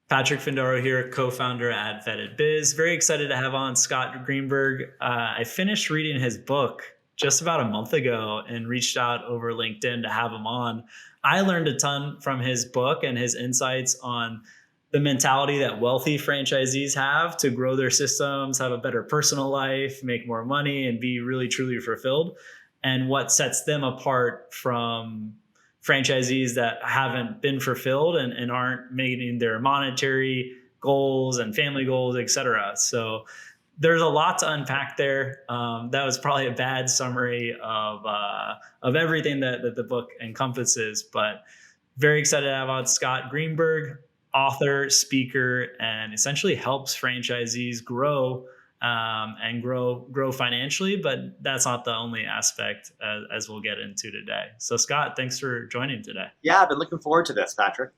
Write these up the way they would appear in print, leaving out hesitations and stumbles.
Patrick Findaro here, co-founder at Vetted Biz. Very excited to have on Scott Greenberg. I finished reading his book just about a month ago and reached out over LinkedIn to have him on. I learned a ton from his book and his insights on the mentality that wealthy franchisees have to grow their systems, have a better personal life, make more money, and be really, truly fulfilled, and what sets them apart from franchisees that haven't been fulfilled and aren't meeting their monetary goals and family goals, et cetera. So there's a lot to unpack there. That was probably a bad summary of everything that the book encompasses, but very excited to have on Scott Greenberg, author, speaker, and essentially helps franchisees grow and grow financially. But that's not the only aspect, as we'll get into today. So Scott, thanks for joining today. Yeah, I've been looking forward to this, Patrick.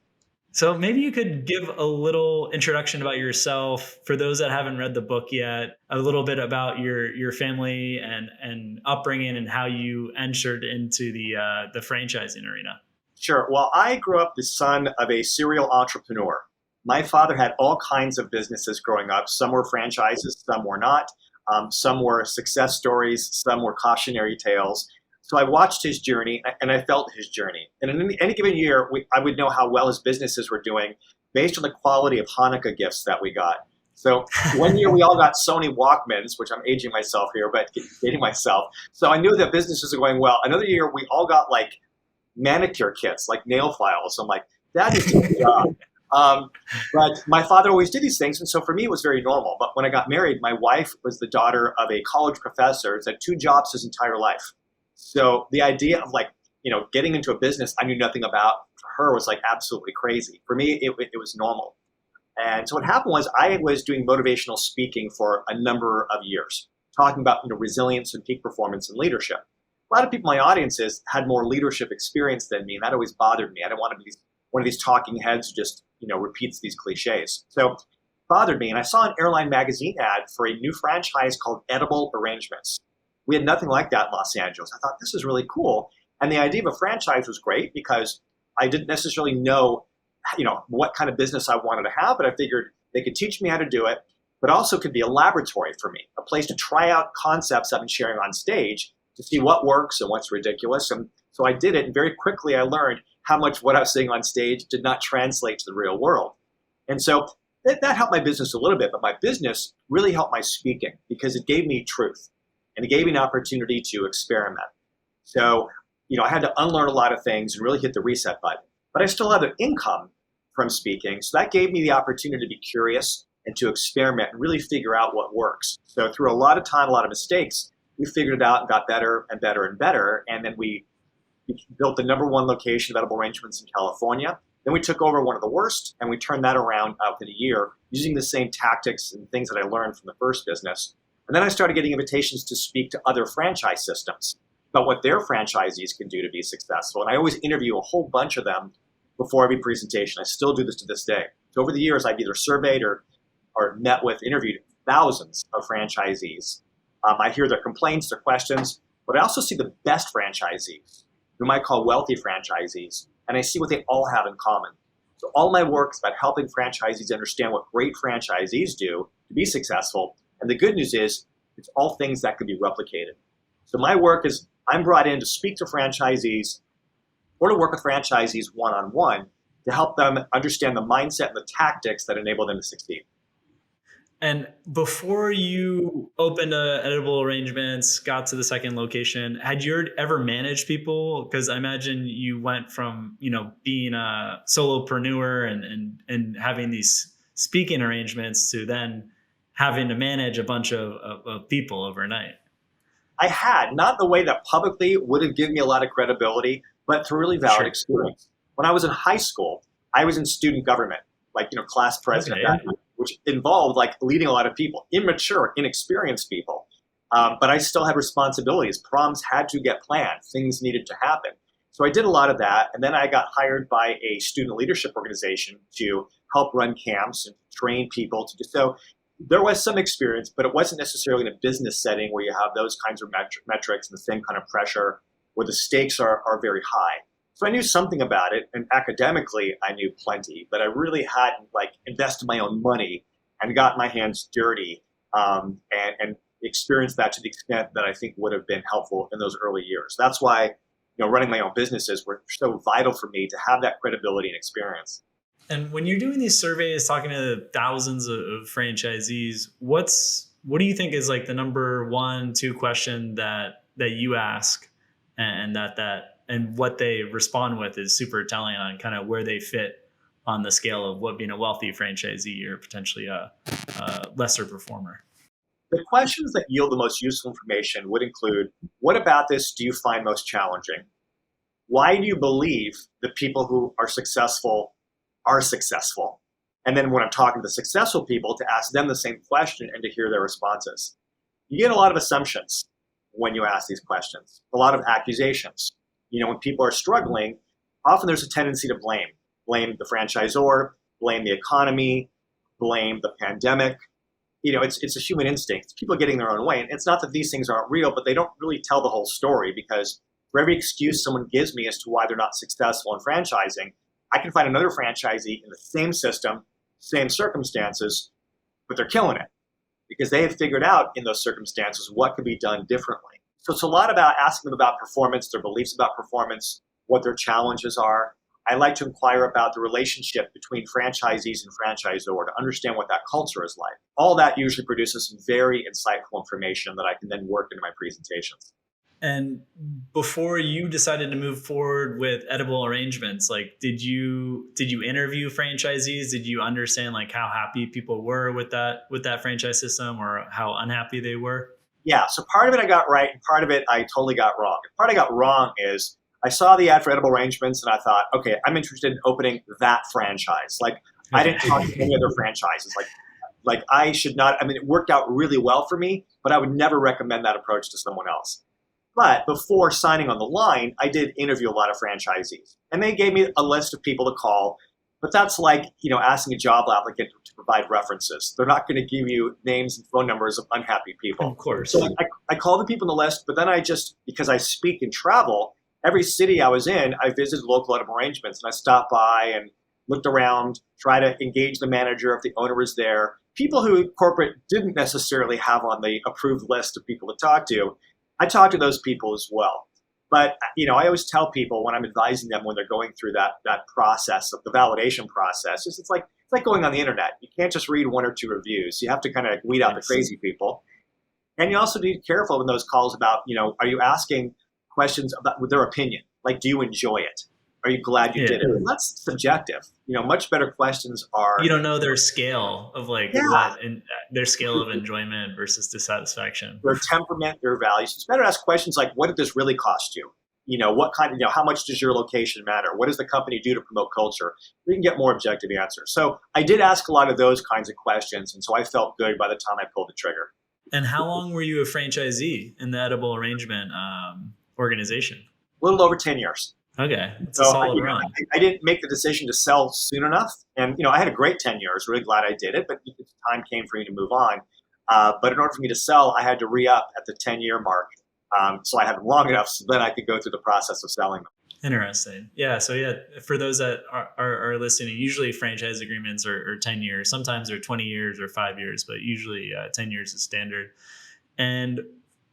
So maybe you could give a little introduction about yourself for those that haven't read the book yet, a little bit about your family and upbringing and how you entered into the franchising arena. Sure. Well, I grew up the son of a serial entrepreneur. My father had all kinds of businesses growing up. Some were franchises, some were not. Some were success stories, some were cautionary tales. So I watched his journey and I felt his journey. And in any given year, I would know how well his businesses were doing based on the quality of Hanukkah gifts that we got. So one year we all got Sony Walkmans, which I'm aging myself here, but dating myself. So I knew that businesses are going well. Another year we all got like manicure kits, like nail files. I'm like, that is a good job. But my father always did these things. And so for me, it was very normal. But when I got married, my wife was the daughter of a college professor who's had 2 jobs his entire life. So the idea of getting into a business I knew nothing about for her was like absolutely crazy. For me, it was normal. And so what happened was I was doing motivational speaking for a number of years, talking about resilience and peak performance and leadership. A lot of people in my audiences had more leadership experience than me, and that always bothered me. I didn't want to be one of these talking heads who just repeats these cliches. So it bothered me, and I saw an airline magazine ad for a new franchise called Edible Arrangements. We had nothing like that in Los Angeles. I thought, this is really cool. And the idea of a franchise was great because I didn't necessarily know, what kind of business I wanted to have, but I figured they could teach me how to do it, but also could be a laboratory for me, a place to try out concepts I've been sharing on stage to see what works and what's ridiculous. And so I did it, and very quickly I learned how much what I was saying on stage did not translate to the real world. And so that helped my business a little bit, but my business really helped my speaking because it gave me truth. And it gave me an opportunity to experiment. So, I had to unlearn a lot of things and really hit the reset button. But I still had an income from speaking. So that gave me the opportunity to be curious and to experiment and really figure out what works. So through a lot of time, a lot of mistakes, we figured it out and got better and better and better. And then we built the #1 location of Edible Arrangements in California. Then we took over one of the worst and we turned that around within a year using the same tactics and things that I learned from the first business. And then I started getting invitations to speak to other franchise systems about what their franchisees can do to be successful. And I always interview a whole bunch of them before every presentation. I still do this to this day. So over the years, I've either surveyed or interviewed thousands of franchisees. I hear their complaints, their questions, but I also see the best franchisees, whom I call wealthy franchisees, and I see what they all have in common. So all my work is about helping franchisees understand what great franchisees do to be successful. And the good news is it's all things that could be replicated. So my work is I'm brought in to speak to franchisees or to work with franchisees one-on-one to help them understand the mindset and the tactics that enable them to succeed. And before you opened Edible Arrangements, got to the second location, had you ever managed people? Because I imagine you went from being a solopreneur and having these speaking arrangements to then having to manage a bunch of people overnight. I had, not in the way that publicly would have given me a lot of credibility, but through really valid experience. When I was in high school, I was in student government, class president, which involved leading a lot of people, immature, inexperienced people. But I still had responsibilities. Proms had to get planned. Things needed to happen. So I did a lot of that. And then I got hired by a student leadership organization to help run camps and train people to do so. There was some experience, but it wasn't necessarily in a business setting where you have those kinds of metrics and the same kind of pressure where the stakes are very high. So I knew something about it, and academically I knew plenty, but I really hadn't like invested my own money and got my hands dirty, and experienced that to the extent that I think would have been helpful in those early years. That's why, running my own businesses were so vital for me to have that credibility and experience. And when you're doing these surveys, talking to thousands of franchisees, what do you think is like the number one, two question that you ask, and and what they respond with is super telling on kind of where they fit on the scale of what being a wealthy franchisee or potentially a lesser performer? The questions that yield the most useful information would include, what about this do you find most challenging? Why do you believe the people who are successful are successful? And then when I'm talking to the successful people, to ask them the same question and to hear their responses. You get a lot of assumptions when you ask these questions, a lot of accusations. When people are struggling, often there's a tendency to blame the franchisor, blame the economy, blame the pandemic. It's a human instinct. People are getting their own way. And it's not that these things aren't real, but they don't really tell the whole story, because for every excuse someone gives me as to why they're not successful in franchising, I can find another franchisee in the same system, same circumstances, but they're killing it because they have figured out in those circumstances what could be done differently. So it's a lot about asking them about performance, their beliefs about performance, what their challenges are. I like to inquire about the relationship between franchisees and franchisor to understand what that culture is like. All that usually produces some very insightful information that I can then work into my presentations. And before you decided to move forward with edible arrangements, like did you interview franchisees? Did you understand like how happy people were with that franchise system, or how unhappy they were? Yeah, so part of it I got right, and part of it I totally got wrong. The part I got wrong is I saw the ad for edible arrangements and I thought, okay, I'm interested in opening that franchise. Like I didn't talk to any other franchises. Like I should not. I mean, it worked out really well for me, but I would never recommend that approach to someone else. But before signing on the line, I did interview a lot of franchisees, and they gave me a list of people to call. But that's like, asking a job applicant to provide references. They're not going to give you names and phone numbers of unhappy people. Of course. So I called the people on the list, but then because I speak and travel, every city I was in, I visited local edible arrangements, and I stopped by and looked around, try to engage the manager if the owner was there. People who corporate didn't necessarily have on the approved list of people to talk to, I talk to those people as well. But, I always tell people when I'm advising them when they're going through that process of the validation process, it's like going on the internet. You can't just read one or two reviews. You have to kind of weed out the crazy people. And you also need to be careful in those calls about, are you asking questions about their opinion? Like, do you enjoy it? Are you glad you did it? And that's subjective. Much better questions are. You don't know their scale of their scale of enjoyment versus dissatisfaction. Their temperament, their values. It's better to ask questions like, what did this really cost you? What kind of, how much does your location matter? What does the company do to promote culture? We can get more objective answers. So I did ask a lot of those kinds of questions. And so I felt good by the time I pulled the trigger. And how long were you a franchisee in the edible arrangement organization? A little over 10 years. Okay, it's a solid run. I didn't make the decision to sell soon enough, and I had a great 10 years. Really glad I did it, but the time came for me to move on. But in order for me to sell, I had to re-up at the 10-year mark, so I had them long enough so then I could go through the process of selling them. Interesting. Yeah. So for those that are listening, usually franchise agreements are 10 years. Sometimes they're 20 years or 5 years, but usually 10 years is standard. And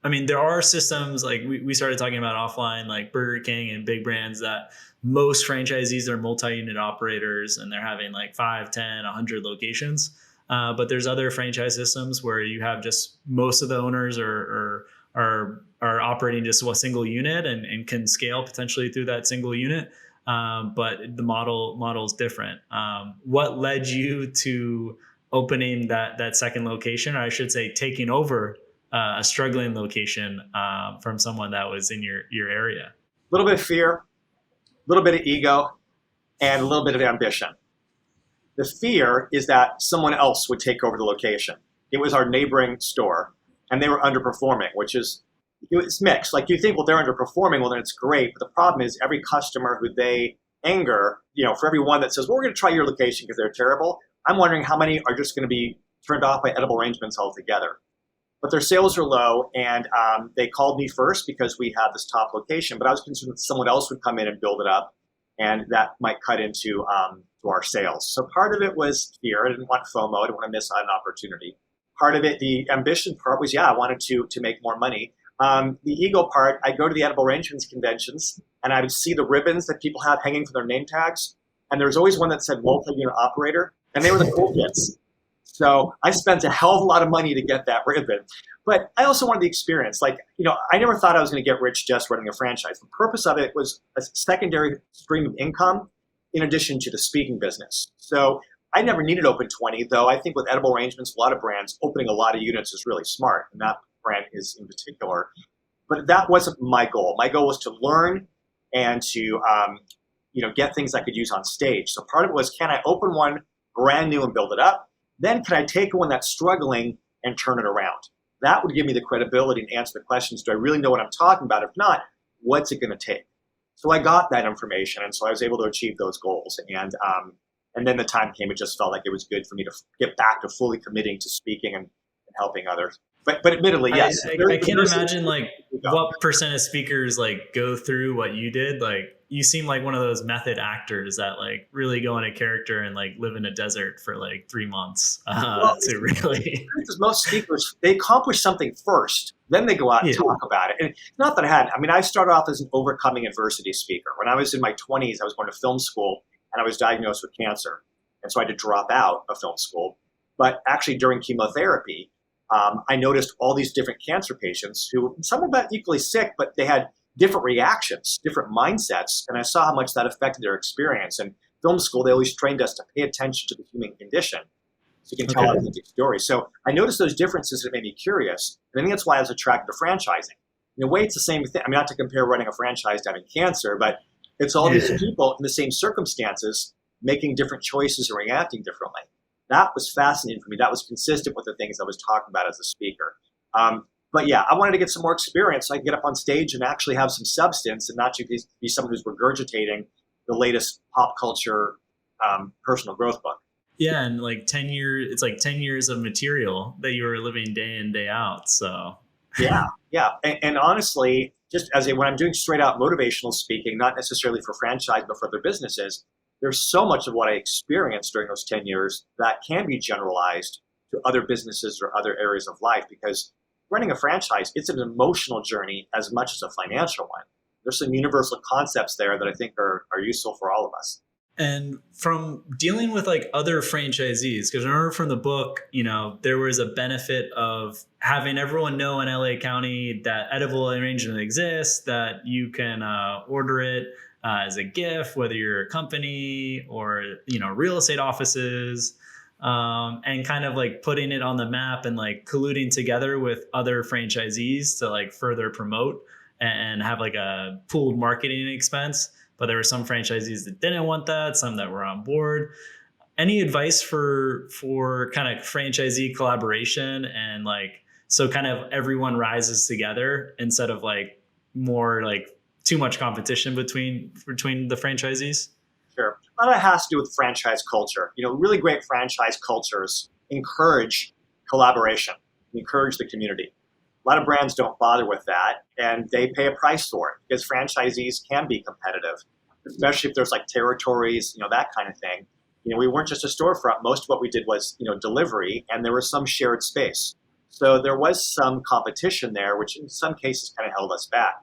I mean, there are systems like we started talking about offline, like Burger King and big brands, that most franchisees are multi-unit operators and they're having like 5, 10, 100 locations. But there's other franchise systems where you have just most of the owners are operating just a single unit and can scale potentially through that single unit. But the model is different. What led you to opening that second location, or I should say taking over a struggling location from someone that was in your area? A little bit of fear, a little bit of ego, and a little bit of ambition. The fear is that someone else would take over the location. It was our neighboring store, and they were underperforming, it's mixed. Like you think, well, they're underperforming, well, then it's great. But the problem is every customer who they anger, for every one that says, well, we're going to try your location because they're terrible, I'm wondering how many are just going to be turned off by edible arrangements altogether. But their sales are low, and they called me first because we have this top location. But I was concerned that someone else would come in and build it up, and that might cut into to our sales. So part of it was fear. I didn't want FOMO. I didn't want to miss out on an opportunity. Part of it, the ambition part was, yeah, I wanted to make more money. The ego part, I go to the edible arrangements conventions and I would see the ribbons that people have hanging from their name tags. And there was always one that said multi-unit operator, and they were the cool kids. So I spent a hell of a lot of money to get that ribbon. But I also wanted the experience. Like, I never thought I was going to get rich just running a franchise. The purpose of it was a secondary stream of income in addition to the speaking business. So I never needed open 20, though I think with edible arrangements, a lot of brands, opening a lot of units is really smart. And that brand is in particular. But that wasn't my goal. My goal was to learn and to get things I could use on stage. So part of it was, can I open one brand new and build it up? Then can I take one that's struggling and turn it around? That would give me the credibility and answer the questions. Do I really know what I'm talking about? If not, what's it going to take? So I got that information, and so I was able to achieve those goals. And then the time came, it just felt like it was good for me to get back to fully committing to speaking and helping others. But admittedly, yes. I can't imagine like what percent of speakers like go through what you did. Like you seem like one of those method actors that like really go into character and like live in a desert for like 3 months to really. Because most speakers, they accomplish something first, then they go out and talk about it. And not that I started off as an overcoming adversity speaker. When I was in my 20s, I was going to film school and I was diagnosed with cancer. And so I had to drop out of film school. But actually during chemotherapy, I noticed all these different cancer patients who, some were about equally sick, but they had different reactions, different mindsets, and I saw how much that affected their experience. And film school, they always trained us to pay attention to the human condition so you can tell authentic stories. So I noticed those differences that made me curious, and I think that's why I was attracted to franchising. In a way, it's the same thing. I mean, not to compare running a franchise to having cancer, but it's all these people in the same circumstances making different choices and reacting differently. That was fascinating for me. That was consistent with the things I was talking about as a speaker. But yeah, I wanted to get some more experience so I could get up on stage and actually have some substance and not just be someone who's regurgitating the latest pop culture personal growth book. Yeah, and like 10 years, it's like 10 years of material that you were living day in, day out. So yeah. And honestly, just when I'm doing straight out motivational speaking, not necessarily for franchise, but for other businesses, there's so much of what I experienced during those 10 years that can be generalized to other businesses or other areas of life, because running a franchise, it's an emotional journey as much as a financial one. There's some universal concepts there that I think are useful for all of us. And from dealing with like other franchisees, because I remember from the book, there was a benefit of having everyone know in LA County that edible arrangement exists, that you can order it as a gift, whether you're a company or, real estate offices, and kind of like putting it on the map and like colluding together with other franchisees to like further promote and have like a pooled marketing expense. But there were some franchisees that didn't want that, some that were on board. Any advice for kind of franchisee collaboration and like, so kind of everyone rises together instead of like more like too much competition between the franchisees? Sure. A lot of it has to do with franchise culture. Really great franchise cultures encourage collaboration, encourage the community. A lot of brands don't bother with that, and they pay a price for it because franchisees can be competitive, especially if there's like territories, that kind of thing. We weren't just a storefront. Most of what we did was, delivery, and there was some shared space. So there was some competition there, which in some cases kind of held us back.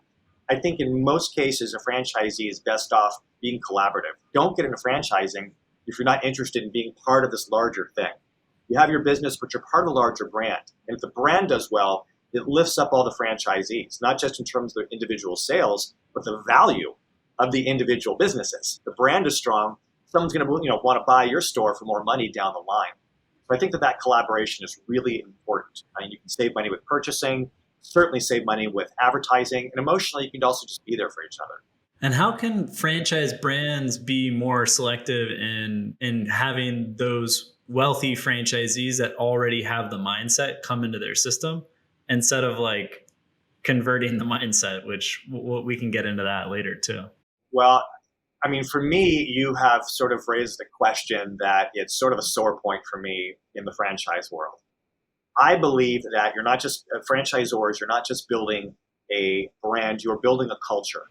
I think in most cases, a franchisee is best off being collaborative. Don't get into franchising if you're not interested in being part of this larger thing. You have your business, but you're part of a larger brand. And if the brand does well, it lifts up all the franchisees, not just in terms of their individual sales, but the value of the individual businesses. The brand is strong. Someone's going to want to buy your store for more money down the line. So I think that collaboration is really important. You can save money with purchasing, certainly save money with advertising, and emotionally, you can also just be there for each other. And how can franchise brands be more selective in having those wealthy franchisees that already have the mindset come into their system instead of like converting the mindset, which we can get into that later too? Well, I mean, for me, you have sort of raised a question that it's sort of a sore point for me in the franchise world. I believe that you're not just franchisors, you're not just building a brand, you're building a culture.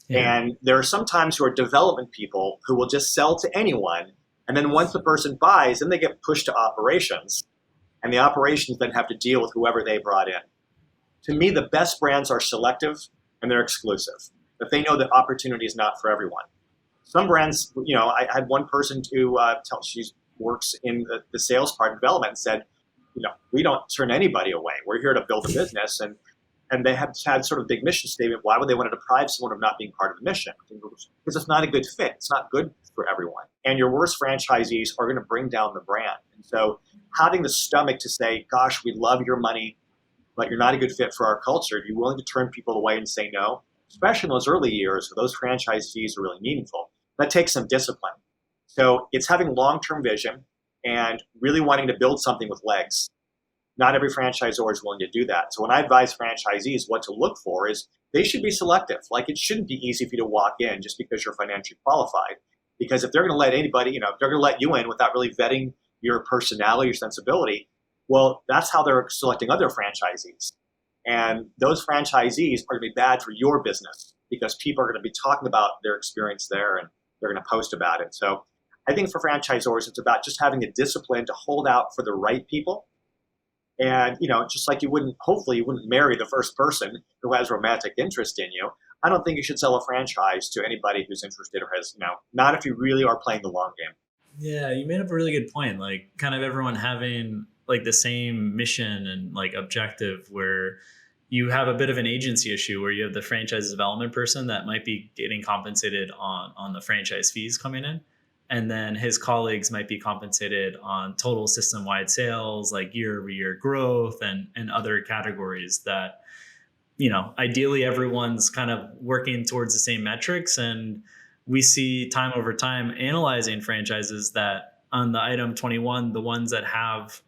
Yeah. And there are sometimes who are development people who will just sell to anyone. And then once the person buys, then they get pushed to operations. And the operations then have to deal with whoever they brought in. To me, the best brands are selective and they're exclusive. That they know that opportunity is not for everyone. Some brands, I had one person who she works in the sales part of development and said, we don't turn anybody away. We're here to build a business. And they have had sort of big mission statement. Why would they want to deprive someone of not being part of the mission? Because it's not a good fit. It's not good for everyone. And your worst franchisees are going to bring down the brand. And so having the stomach to say, gosh, we love your money, but you're not a good fit for our culture. You're willing to turn people away and say no, especially in those early years where those franchise fees are really meaningful. That takes some discipline. So it's having long-term vision and really wanting to build something with legs. Not every franchisor is willing to do that. So when I advise franchisees what to look for is they should be selective. Like it shouldn't be easy for you to walk in just because you're financially qualified. Because if they're going to let anybody, if they're going to let you in without really vetting your personality, your sensibility, well, that's how they're selecting other franchisees. And those franchisees are going to be bad for your business because people are going to be talking about their experience there and they're going to post about it. So I think for franchisors, it's about just having the discipline to hold out for the right people. And, just like hopefully you wouldn't marry the first person who has romantic interest in you. I don't think you should sell a franchise to anybody who's interested or has, not if you really are playing the long game. Yeah, you made up a really good point. Like kind of everyone having like the same mission and like objective where you have a bit of an agency issue where you have the franchise development person that might be getting compensated on the franchise fees coming in. And then his colleagues might be compensated on total system-wide sales, like year-over-year growth and other categories that, ideally everyone's kind of working towards the same metrics. And we see time over time analyzing franchises that on the item 21, the ones that have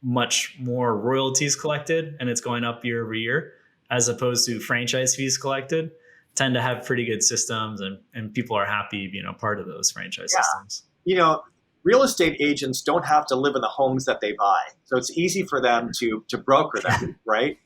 much more royalties collected and it's going up year over year, as opposed to franchise fees collected, tend to have pretty good systems and people are happy being a part of those franchise systems. Real estate agents don't have to live in the homes that they buy. So it's easy for them to broker them, right?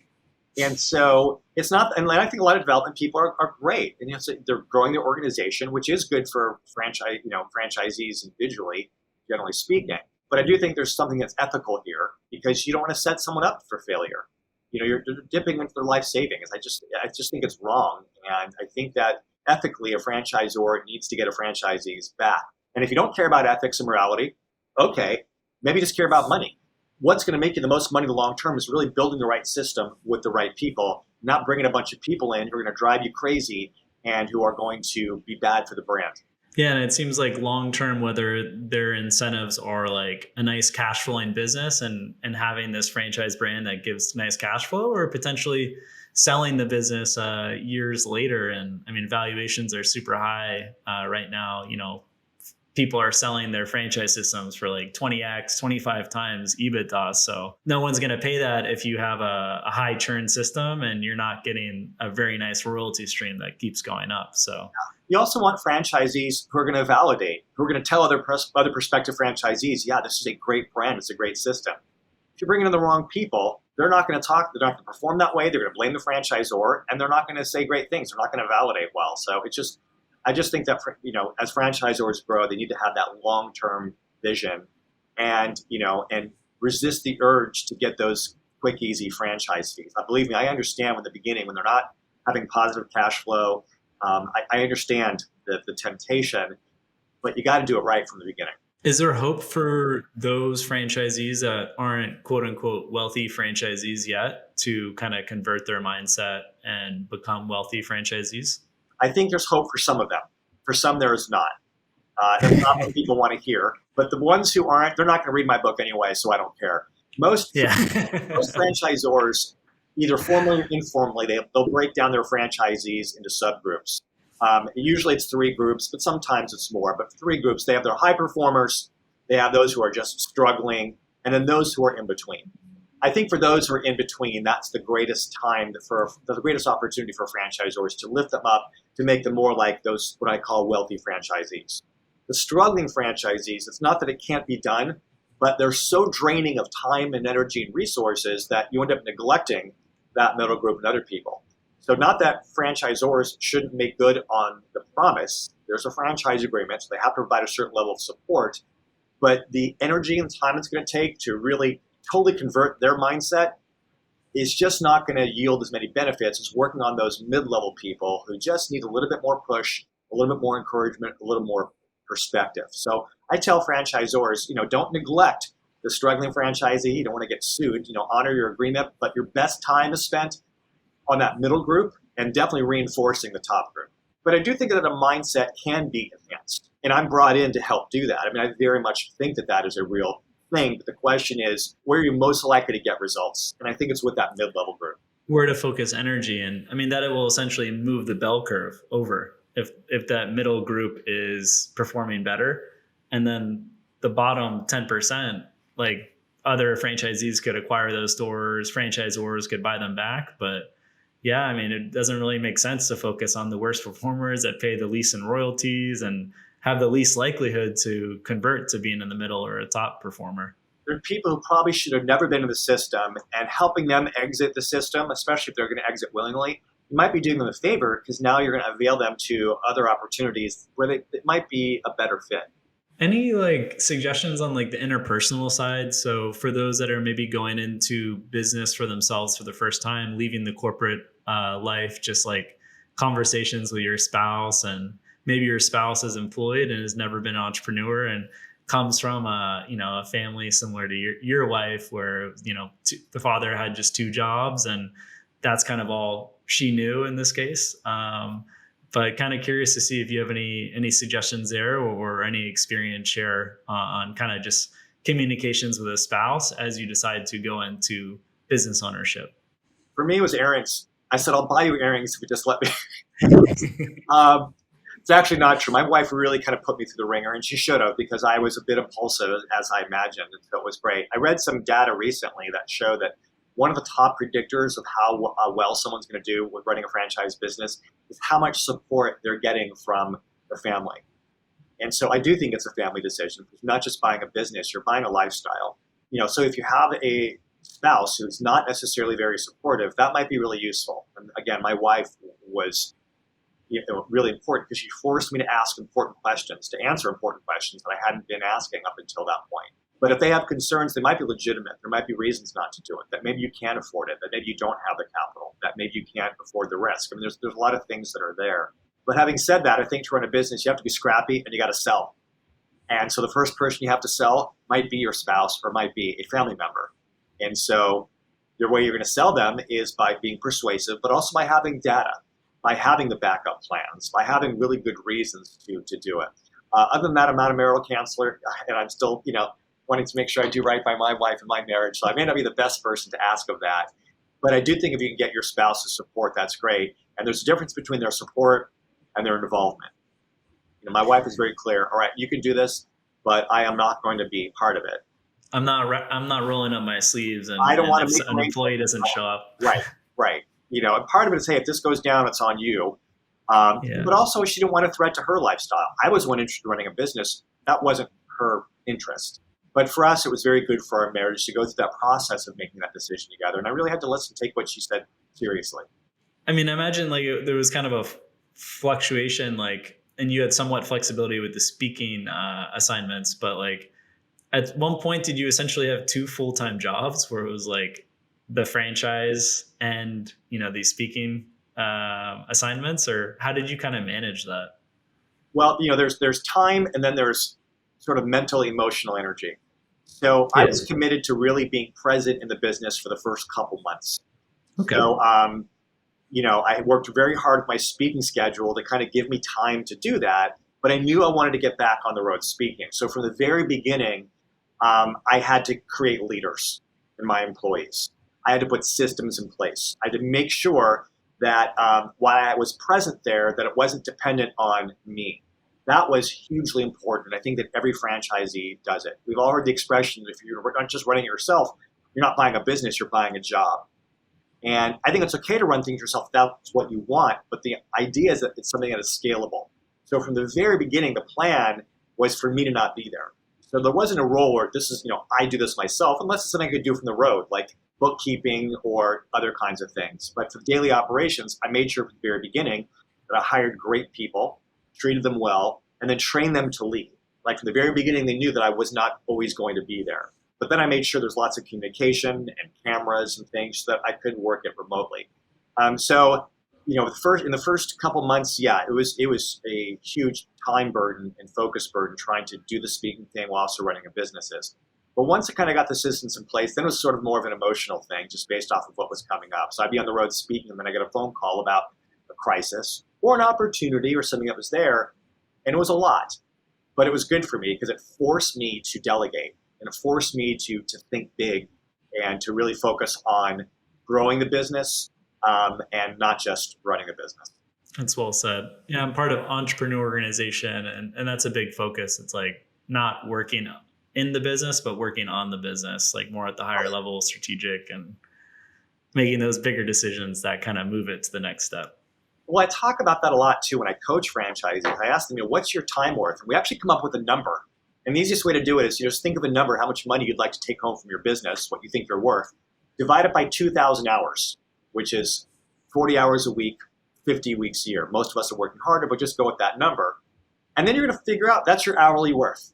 And so it's not, and I think a lot of development people are great. And so they're growing their organization, which is good for franchisees individually, generally speaking. But I do think there's something that's ethical here because you don't want to set someone up for failure. You're dipping into their life savings. I just think it's wrong. And I think that ethically a franchisor needs to get a franchisee's back. And if you don't care about ethics and morality, okay, maybe just care about money. What's going to make you the most money in the long term is really building the right system with the right people, not bringing a bunch of people in who are going to drive you crazy and who are going to be bad for the brand. Yeah, and it seems like long term, whether their incentives are like a nice cash flowing business and having this franchise brand that gives nice cash flow, or potentially selling the business years later. And I mean, valuations are super high right now. People are selling their franchise systems for like 20x, 25 times EBITDA. So no one's going to pay that if you have a high churn system and you're not getting a very nice royalty stream that keeps going up. So you also want franchisees who are going to validate, who are going to tell other prospective franchisees, yeah, this is a great brand. It's a great system. If you're bringing in the wrong people, they're not going to talk. They're not going to perform that way. They're going to blame the franchisor and they're not going to say great things. They're not going to validate well. So I just think that, as franchisors grow, they need to have that long-term vision and resist the urge to get those quick, easy franchise fees. Believe me, I understand in the beginning when they're not having positive cash flow. I understand the temptation, but you got to do it right from the beginning. Is there hope for those franchisees that aren't quote unquote wealthy franchisees yet to kind of convert their mindset and become wealthy franchisees? I think there's hope for some of them. For some, there is not. That's not what people want to hear. But the ones who aren't, they're not going to read my book anyway, so I don't care. Most franchisors, either formally or informally, they'll break down their franchisees into subgroups. Usually it's 3 groups, but sometimes it's more. But 3 groups, they have their high performers, they have those who are just struggling, and then those who are in between. I think for those who are in between, that's the greatest time the greatest opportunity for franchisors to lift them up, to make them more like those, what I call wealthy franchisees. The struggling franchisees, it's not that it can't be done, but they're so draining of time and energy and resources that you end up neglecting that middle group and other people. So not that franchisors shouldn't make good on the promise. There's a franchise agreement, so they have to provide a certain level of support. But the energy and time it's going to take to really totally convert their mindset is just not going to yield as many benefits as working on those mid-level people who just need a little bit more push, a little bit more encouragement, a little more perspective. So I tell franchisors, don't neglect the struggling franchisee. You don't want to get sued. Honor your agreement, but your best time is spent on that middle group and definitely reinforcing the top group. But I do think that a mindset can be enhanced, and I'm brought in to help do that. I mean, I very much think that that is a real thing, but the question is, where are you most likely to get results? And I think it's with that mid-level group. Where to focus energy, and I mean that it will essentially move the bell curve over if that middle group is performing better, and then the bottom 10%, like other franchisees could acquire those stores, franchisors could buy them back, but yeah, I mean, it doesn't really make sense to focus on the worst performers that pay the least in royalties and have the least likelihood to convert to being in the middle or a top performer. There are people who probably should have never been in the system, and helping them exit the system, especially if they're going to exit willingly, you might be doing them a favor because now you're going to avail them to other opportunities where it might be a better fit. Any like suggestions on like the interpersonal side? So for those that are maybe going into business for themselves for the first time, leaving the corporate life, just like conversations with your spouse, and maybe your spouse is employed and has never been an entrepreneur and comes from a family similar to your wife where, the father had just two jobs and that's kind of all she knew in this case. But kind of curious to see if you have any suggestions there or any experience share on kind of just communications with a spouse as you decide to go into business ownership. For me, it was earrings. I said, I'll buy you earrings if you just let me. It's actually not true. My wife really kind of put me through the ringer, and she should have, because I was a bit impulsive, as I imagined, and so it was great. I read some data recently that show that one of the top predictors of how well someone's going to do with running a franchise business is how much support they're getting from the family. And so I do think it's a family decision. You're not just buying a business, you're buying a lifestyle. So if you have a spouse who's not necessarily very supportive, that might be really useful. And again, my wife was really important because she forced me to ask important questions, to answer important questions that I hadn't been asking up until that point. But if they have concerns, they might be legitimate. There might be reasons not to do it, that maybe you can't afford it, that maybe you don't have the capital, that maybe you can't afford the risk. I mean, there's a lot of things that are there. But having said that, I think to run a business, you have to be scrappy and you got to sell. And so the first person you have to sell might be your spouse or might be a family member. And so the way you're going to sell them is by being persuasive, but also by having data, by having the backup plans, by having really good reasons to do it. Other than that, I'm not a marital counselor, and I'm still, wanting to make sure I do right by my wife and my marriage. So I may not be the best person to ask of that. But I do think if you can get your spouse's support, that's great. And there's a difference between their support and their involvement. My wife is very clear. All right, you can do this, but I am not going to be part of it. I'm not rolling up my sleeves, and I don't want to if an employee doesn't show up. Right. And part of it is, hey, if this goes down, it's on you. But also, she didn't want a threat to her lifestyle. I was one interested in running a business. That wasn't her interest. But for us, it was very good for our marriage to go through that process of making that decision together. And I really had to take what she said seriously. I mean, imagine there was kind of a fluctuation, and you had somewhat flexibility with the speaking assignments, but at one point, did you essentially have two full-time jobs where it was the franchise and, these speaking assignments, or how did you kind of manage that? Well, there's time, and then there's sort of mental, emotional energy. So I was committed to really being present in the business for the first couple months. Okay. So, I worked very hard with my speaking schedule to kind of give me time to do that, but I knew I wanted to get back on the road speaking. So from the very beginning, I had to create leaders in my employees. I had to put systems in place. I had to make sure that while I was present there, that it wasn't dependent on me. That was hugely important. I think that every franchisee does it. We've all heard the expression, if you're not just running it yourself, you're not buying a business, you're buying a job. And I think it's okay to run things yourself if that's what you want, but the idea is that it's something that is scalable. So from the very beginning, the plan was for me to not be there. So there wasn't a role where this is, I do this myself, unless it's something I could do from the road, like bookkeeping or other kinds of things. But for daily operations, I made sure from the very beginning that I hired great people, treated them well, and then trained them to lead. Like from the very beginning, they knew that I was not always going to be there. But then I made sure there's lots of communication and cameras and things so that I could work it remotely. So, in the first couple months, yeah, it was a huge time burden and focus burden trying to do the speaking thing while also running a businesses. But once I kind of got the systems in place, then it was sort of more of an emotional thing, just based off of what was coming up. So I'd be on the road speaking, and then I get a phone call about a crisis or an opportunity or something that was there, and it was a lot. But it was good for me because it forced me to delegate, and it forced me to think big and to really focus on growing the business and not just running a business. That's well said. Yeah, I'm part of entrepreneur organization, and that's a big focus. It's like not working in the business, but working on the business, like more at the higher level, strategic, and making those bigger decisions that kind of move it to the next step. Well, I talk about that a lot too when I coach franchisees. I ask them, what's your time worth? And we actually come up with a number. And the easiest way to do it is, just think of a number, how much money you'd like to take home from your business, what you think you're worth. Divide it by 2,000 hours, which is 40 hours a week, 50 weeks a year. Most of us are working harder, but just go with that number. And then you're going to figure out that's your hourly worth.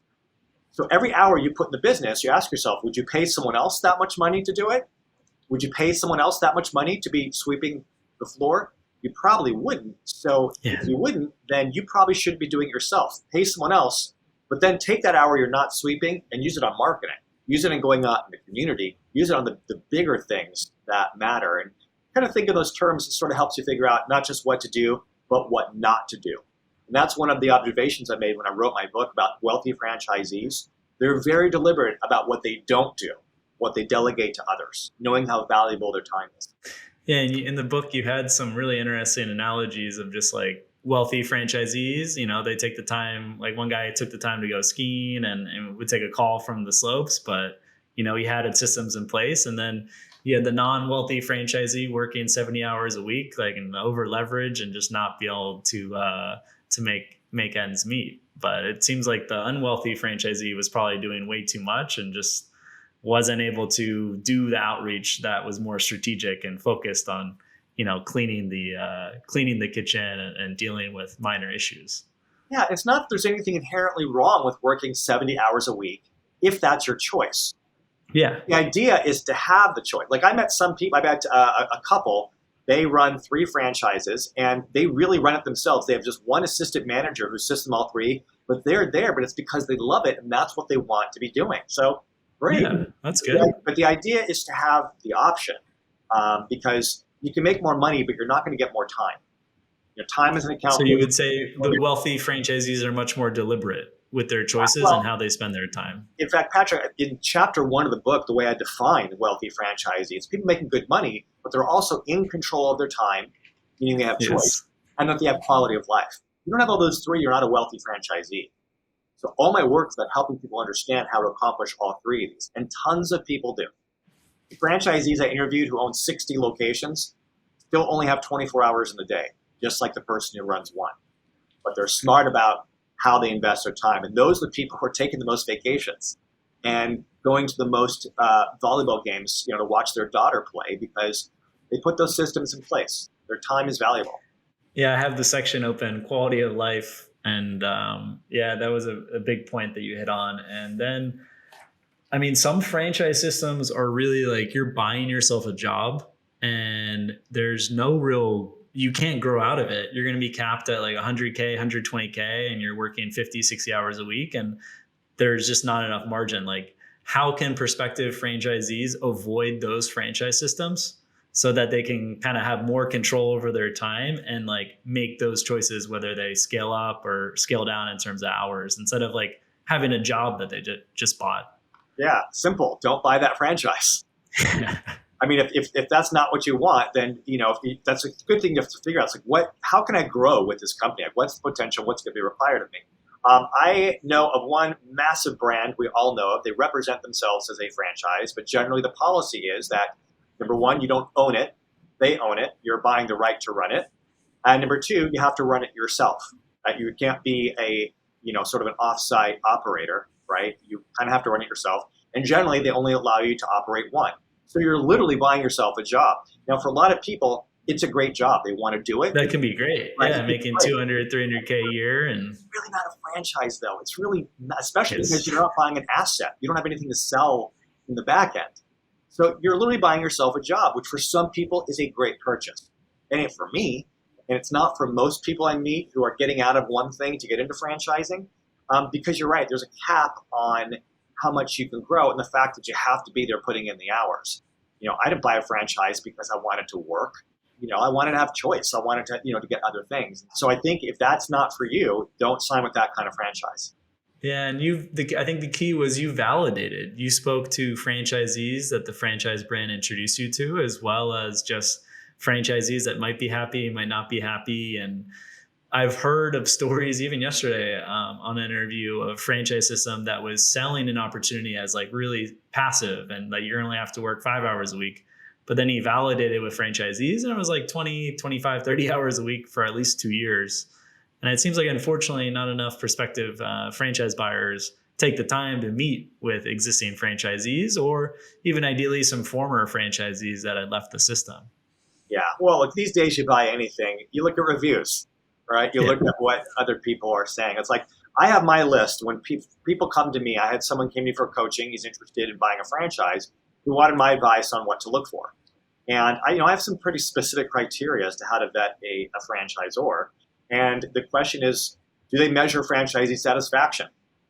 So every hour you put in the business, you ask yourself, would you pay someone else that much money to do it? Would you pay someone else that much money to be sweeping the floor? You probably wouldn't. So if you wouldn't, then you probably shouldn't be doing it yourself. Pay someone else, but then take that hour you're not sweeping and use it on marketing. Use it in going out in the community. Use it on the bigger things that matter. And kind of think of those terms. It sort of helps you figure out not just what to do, but what not to do. And that's one of the observations I made when I wrote my book about wealthy franchisees. They're very deliberate about what they don't do, what they delegate to others, knowing how valuable their time is. Yeah, and in the book, you had some really interesting analogies of just like wealthy franchisees. They take the time, like one guy took the time to go skiing and would take a call from the slopes, but, he had systems in place. And then you had the non-wealthy franchisee working 70 hours a week, like and over leverage and just not be able to make ends meet. But it seems like the unwealthy franchisee was probably doing way too much and just wasn't able to do the outreach that was more strategic and focused on, cleaning the kitchen and dealing with minor issues. Yeah, it's not that there's anything inherently wrong with working 70 hours a week if that's your choice. Yeah. The idea is to have the choice. Like I met some people, I met a couple, they run 3 franchises and they really run it themselves. They have just one assistant manager who assists them all 3, but they're there, but it's because they love it and that's what they want to be doing. So great. Yeah, that's good. But the idea is to have the option because you can make more money, but you're not going to get more time. Time is an account. So you would say the wealthy franchisees are much more deliberate with their choices and how they spend their time. In fact, Patrick, in chapter 1 of the book, the way I define wealthy franchisees, it's people making good money, but they're also in control of their time, meaning they have choice, and that they have quality of life. If you don't have all those 3, you're not a wealthy franchisee. So all my work is about helping people understand how to accomplish all 3 of these, and tons of people do. The franchisees I interviewed who own 60 locations still only have 24 hours in the day, just like the person who runs 1. But they're smart about how they invest their time. And those are the people who are taking the most vacations and going to the most volleyball games, to watch their daughter play because they put those systems in place. Their time is valuable. Yeah, I have the section open, quality of life. And that was a big point that you hit on. And then, some franchise systems are really like you're buying yourself a job and there's no real, you can't grow out of it. You're going to be capped at like 100K, 120K, and you're working 50, 60 hours a week. And there's just not enough margin. Like, how can prospective franchisees avoid those franchise systems so that they can kind of have more control over their time and like make those choices, whether they scale up or scale down in terms of hours, instead of like having a job that they just bought? Yeah, simple. Don't buy that franchise. If that's not what you want, then that's a good thing to figure out. It's like, how can I grow with this company? Like, what's the potential? What's going to be required of me? I know of one massive brand we all know of. They represent themselves as a franchise, but generally the policy is that number 1, you don't own it; they own it. You're buying the right to run it, and number 2, you have to run it yourself. You can't be a sort of an off-site operator. right? You kind of have to run it yourself. And generally, they only allow you to operate one. So you're literally buying yourself a job. Now, for a lot of people, it's a great job. They want to do it. That can be great. Right? Yeah, It's making great. 200, 300K a year. And It's really not a franchise, though. It's really not, especially because it's, you're not buying an asset. You don't have anything to sell in the back end. So you're literally buying yourself a job, which for some people is a great purchase. It ain't for me, and it's not for most people I meet who are getting out of one thing to get into franchising, because you're right. There's a cap on how much you can grow, and the fact that you have to be there putting in the hours. I didn't buy a franchise because I wanted to work. I wanted to have choice. I wanted to, to get other things. So I think if that's not for you, don't sign with that kind of franchise. yeah. And I think the key was you validated. You spoke to franchisees that the franchise brand introduced you to, as well as just franchisees that might be happy, might not be happy. And I've heard of stories even yesterday on an interview of a franchise system that was selling an opportunity as like really passive and that you only have to work 5 hours a week. But then he validated with franchisees and it was like 20, 25, 30 hours a week for at least 2 years. And it seems like, unfortunately, not enough prospective franchise buyers take the time to meet with existing franchisees or even ideally some former franchisees that had left the system. Yeah. Well, look, these days you buy anything, you look at reviews, right? You look at what other people are saying. It's like, I have my list. When people come to me, I had someone came to me for coaching. He's interested in buying a franchise who wanted my advice on what to look for. And I have some pretty specific criteria as to how to vet a franchisor. And the question is, do they measure franchisee satisfaction?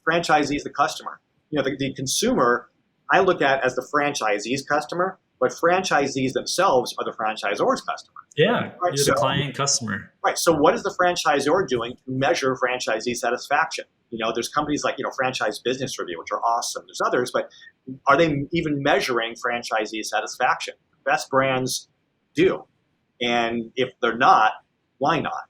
Franchisee is the customer. The consumer, I look at as the franchisee's customer, but franchisees themselves are the franchisor's customer. Yeah, Right? you're the client customer. Right. So what is the franchisor doing to measure franchisee satisfaction? There's companies like, Franchise Business Review, which are awesome. There's others, but are they even measuring franchisee satisfaction? Best brands do. And if they're not, why not?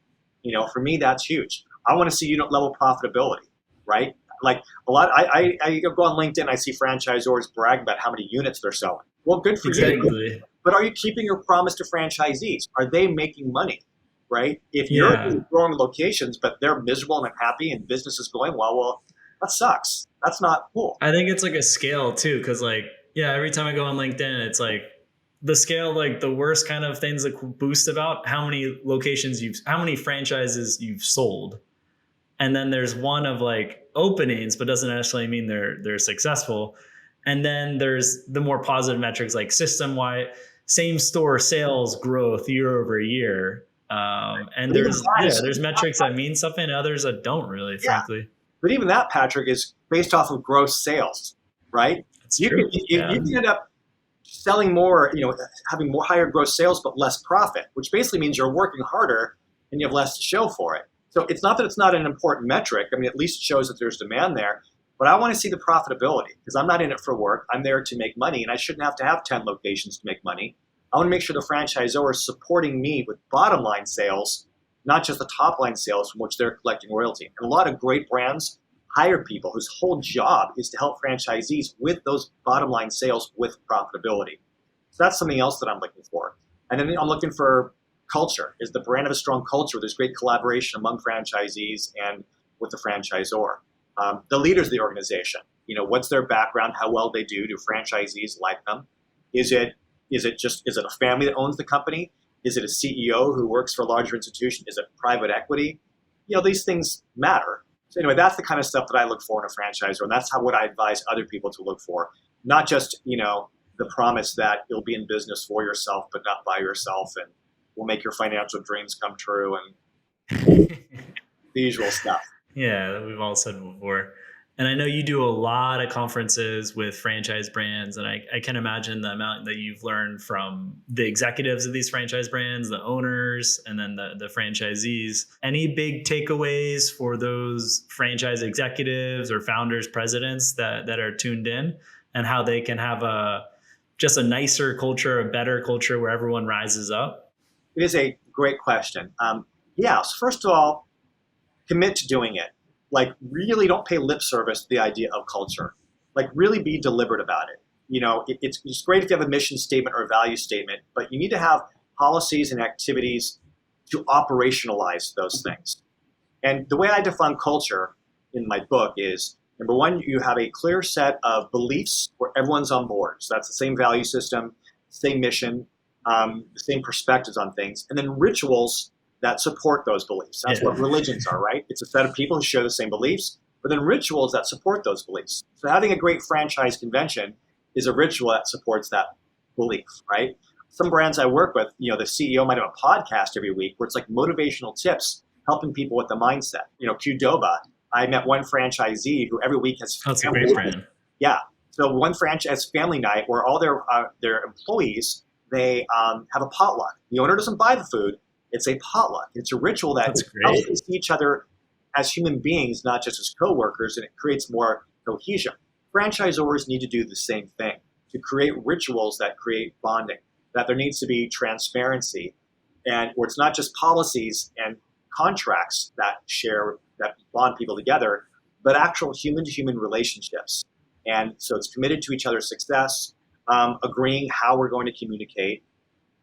For me, that's huge. I want to see unit level profitability, right? Like a lot, I go on LinkedIn, I see franchisors brag about how many units they're selling. Well, good for you. Exactly. But are you keeping your promise to franchisees? Are they making money, right? If you're growing locations, but they're miserable and unhappy and business is going well, that sucks. That's not cool. I think it's like a scale too, because every time I go on LinkedIn, it's like the scale, like the worst kind of things that boost about how many how many franchises you've sold. And then there's one of like openings, but doesn't necessarily mean they're successful. And then there's the more positive metrics like system-wide, same store sales growth year over year. And there's metrics that mean something and others that don't really, frankly. But even that, Patrick, is based off of gross sales, right? It's true. You can end up selling more, having more higher gross sales, but less profit, which basically means you're working harder and you have less to show for it. So it's not that it's not an important metric. I mean, at least it shows that there's demand there. But I want to see the profitability because I'm not in it for work. I'm there to make money, and I shouldn't have to have 10 locations to make money. I want to make sure the franchisor is supporting me with bottom line sales, not just the top line sales from which they're collecting royalty. And a lot of great brands hire people whose whole job is to help franchisees with those bottom line sales with profitability. So that's something else that I'm looking for. And then I'm looking for culture. Is the brand of a strong culture? There's great collaboration among franchisees and with the franchisor. The leaders of the organization, what's their background, how well they do franchisees like them? Is it a family that owns the company? Is it a CEO who works for a larger institution? Is it private equity? These things matter. So anyway, that's the kind of stuff that I look for in a franchisor, and that's what I advise other people to look for. Not just, the promise that you'll be in business for yourself, but not by yourself, and will make your financial dreams come true, and the usual stuff. Yeah, that we've all said before. And I know you do a lot of conferences with franchise brands, and I can imagine the amount that you've learned from the executives of these franchise brands, the owners, and then the franchisees. Any big takeaways for those franchise executives or founders, presidents that are tuned in, and how they can have just a nicer culture, a better culture where everyone rises up? It is a great question. So first of all, commit to doing it. Like, really don't pay lip service to the idea of culture. Like, really be deliberate about it. It's great if you have a mission statement or a value statement, but you need to have policies and activities to operationalize those things. And the way I define culture in my book is Number one, you have a clear set of beliefs where everyone's on board. So that's the same value system, same mission, the same perspectives on things, and then rituals that support those beliefs. That's what religions are, right? It's a set of people who share the same beliefs, but then rituals that support those beliefs. So having a great franchise convention is a ritual that supports that belief, right? Some brands I work with, the CEO might have a podcast every week where it's like motivational tips, helping people with the mindset. Qdoba, I met one franchisee who every week has. That's a great brand. Yeah. So one franchise family night where all their employees, they have a potluck. The owner doesn't buy the food. It's a potluck. It's a ritual that helps us see each other as human beings, not just as coworkers, and it creates more cohesion. Franchisors need to do the same thing, to create rituals that create bonding, that there needs to be transparency, and where it's not just policies and contracts that bond people together, but actual human-to-human relationships. And so it's committed to each other's success, agreeing how we're going to communicate,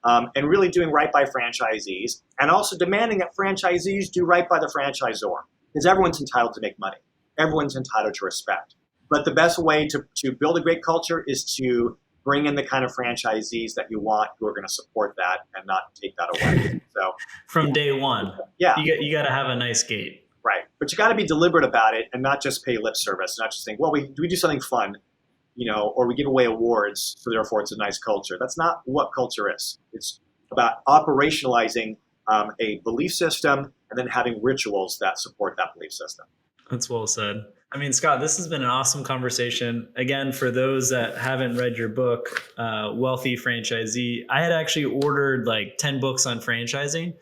and really doing right by franchisees, and also demanding that franchisees do right by the franchisor, because everyone's entitled to make money. Everyone's entitled to respect. But the best way to build a great culture is to bring in the kind of franchisees that you want, who are going to support that and not take that away. So from day one, you got to have a nice gate. Right. But you got to be deliberate about it and not just pay lip service, not just think, well, we do something fun, or we give away awards, so therefore it's a nice culture. That's not what culture is. It's about operationalizing a belief system and then having rituals that support that belief system. That's well said. I mean, Scott, this has been an awesome conversation. Again, for those that haven't read your book, Wealthy Franchisee, I had actually ordered like 10 books on franchising.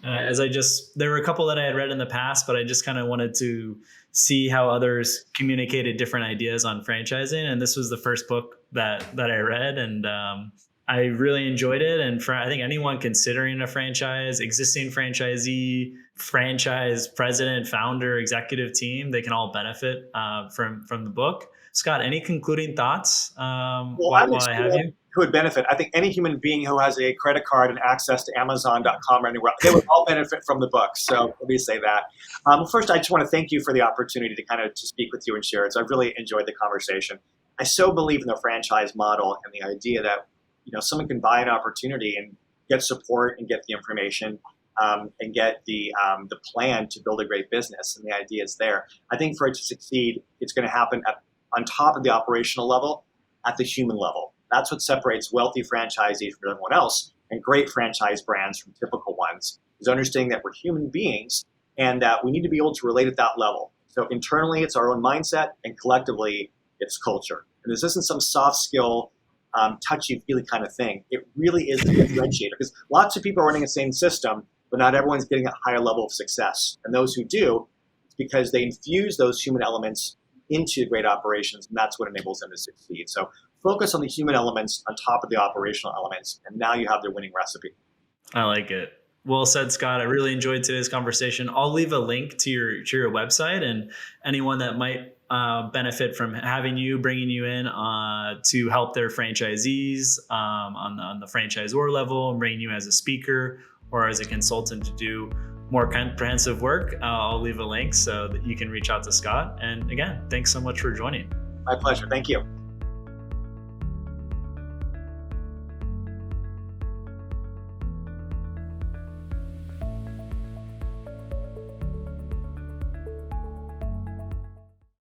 There were a couple that I had read in the past, but I just kind of wanted to see how others communicated different ideas on franchising. And this was the first book that I read, and I really enjoyed it. And for, I think anyone considering a franchise, existing franchisee, franchise president, founder, executive team, they can all benefit from the book. Scott, any concluding thoughts while I have you? Who would benefit? I think any human being who has a credit card and access to Amazon.com or anywhere, they would all benefit from the book. So let me say that. First, I just want to thank you for the opportunity to speak with you and share it. So I've really enjoyed the conversation. I so believe in the franchise model and the idea that someone can buy an opportunity and get support and get the information and get the plan to build a great business. And the idea is there. I think for it to succeed, it's going to happen on top of the operational level, at the human level. That's what separates wealthy franchisees from everyone else and great franchise brands from typical ones, is understanding that we're human beings and that we need to be able to relate at that level. So internally, it's our own mindset, and collectively, it's culture. And this isn't some soft skill, touchy-feely kind of thing. It really is a differentiator, because lots of people are running the same system, but not everyone's getting a higher level of success. And those who do, it's because they infuse those human elements into great operations, and that's what enables them to succeed. So focus on the human elements on top of the operational elements, and now you have their winning recipe. I like it. Well said, Scott. I really enjoyed today's conversation. I'll leave a link to your website, and anyone that might benefit from bringing you in to help their franchisees on the franchisor level, and bringing you as a speaker or as a consultant to do more comprehensive work. I'll leave a link so that you can reach out to Scott. And again, thanks so much for joining. My pleasure. Thank you.